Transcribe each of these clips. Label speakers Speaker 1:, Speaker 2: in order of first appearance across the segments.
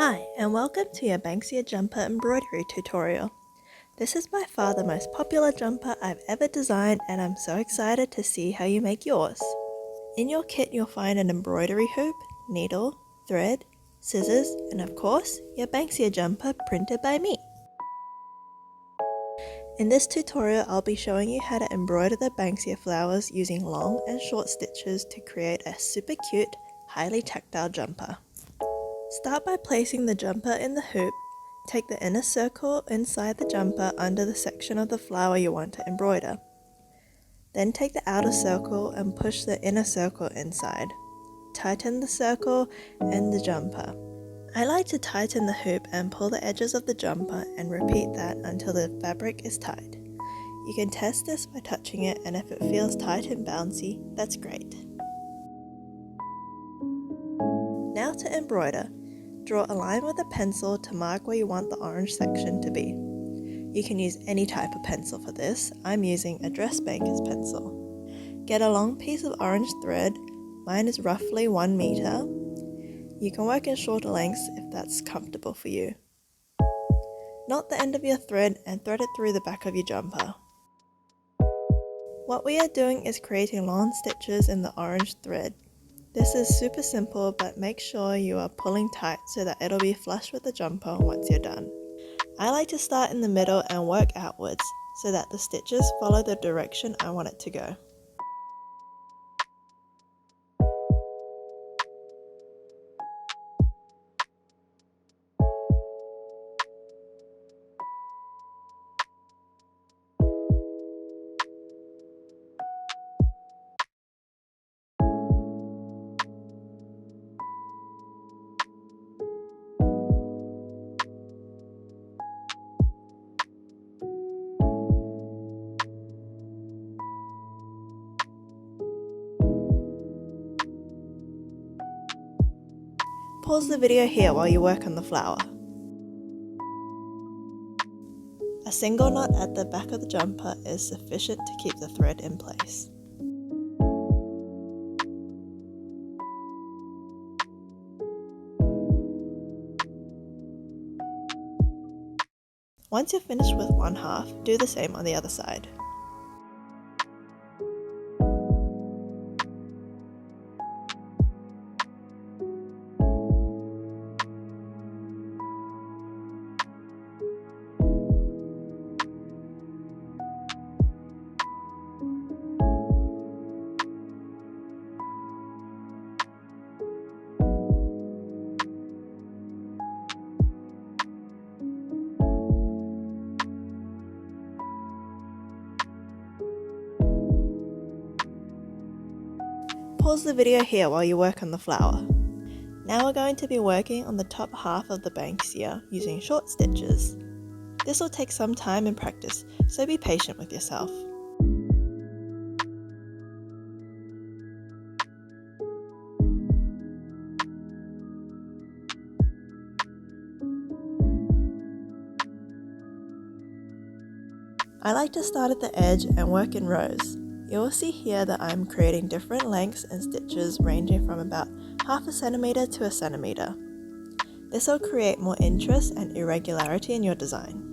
Speaker 1: Hi, and welcome to your Banksia Jumper embroidery tutorial. This is by far the most popular jumper I've ever designed, and I'm so excited to see how you make yours. In your kit you'll find an embroidery hoop, needle, thread, scissors, and of course, your Banksia jumper printed by me. In this tutorial I'll be showing you how to embroider the Banksia flowers using long and short stitches to create a super cute, highly tactile jumper. Start by placing the jumper in the hoop. Take the inner circle inside the jumper under the section of the flower you want to embroider. Then take the outer circle and push the inner circle inside. Tighten the circle and the jumper. I like to tighten the hoop and pull the edges of the jumper and repeat that until the fabric is tight. You can test this by touching it, and if it feels tight and bouncy, that's great. Now to embroider. Draw a line with a pencil to mark where you want the orange section to be. You can use any type of pencil for this. I'm using a dressmaker's pencil. Get a long piece of orange thread. Mine is roughly 1 meter. You can work in shorter lengths if that's comfortable for you. Knot the end of your thread and thread it through the back of your jumper. What we are doing is creating long stitches in the orange thread. This is super simple, but make sure you are pulling tight so that it'll be flush with the jumper once you're done. I like to start in the middle and work outwards so that the stitches follow the direction I want it to go. Pause the video here while you work on the flower. A single knot at the back of the jumper is sufficient to keep the thread in place. Once you're finished with one half, do the same on the other side. Pause the video here while you work on the flower. Now we're going to be working on the top half of the Banksia using short stitches. This will take some time and practice, so be patient with yourself. I like to start at the edge and work in rows. You will see here that I'm creating different lengths and stitches ranging from about half a centimeter to a centimeter. This will create more interest and irregularity in your design.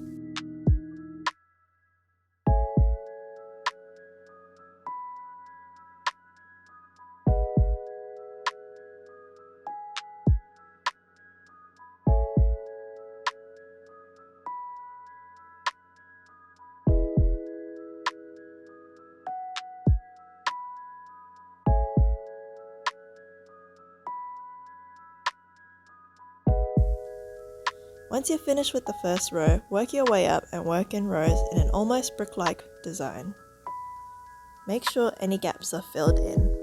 Speaker 1: Once you're finished with the first row, work your way up and work in rows in an almost brick-like design. Make sure any gaps are filled in.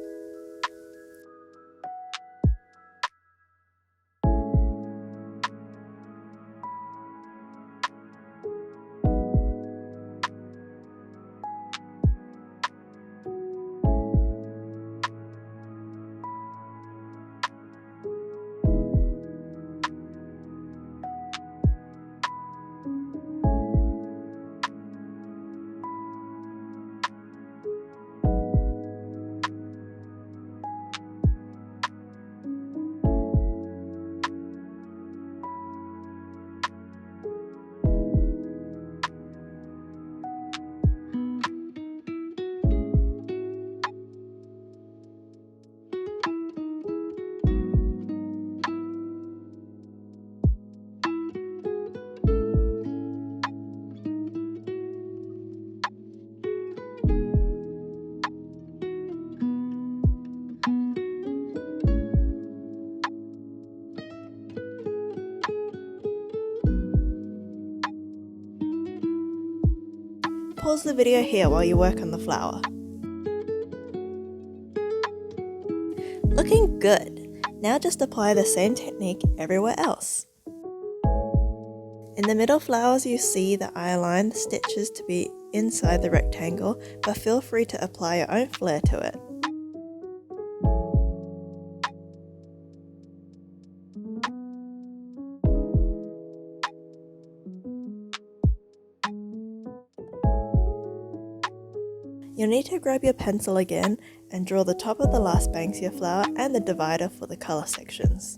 Speaker 1: pause the video here while you work on the flower. Looking good! Now just apply the same technique everywhere else. In the middle flowers you see that I aligned the stitches to be inside the rectangle, but feel free to apply your own flair to it. You'll need to grab your pencil again and draw the top of the last Banksia flower and the divider for the colour sections.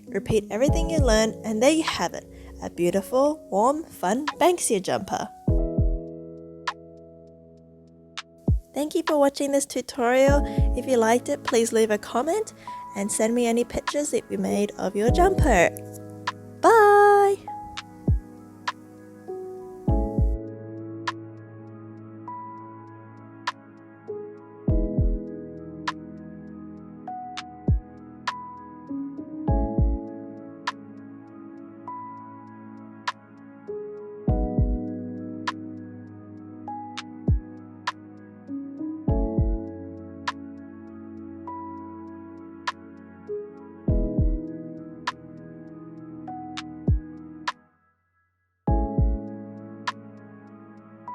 Speaker 1: Repeat everything you learned and there you have it, a beautiful, warm, fun Banksia jumper. Thank you for watching this tutorial. If you liked it, please leave a comment and send me any pictures that you made of your jumper.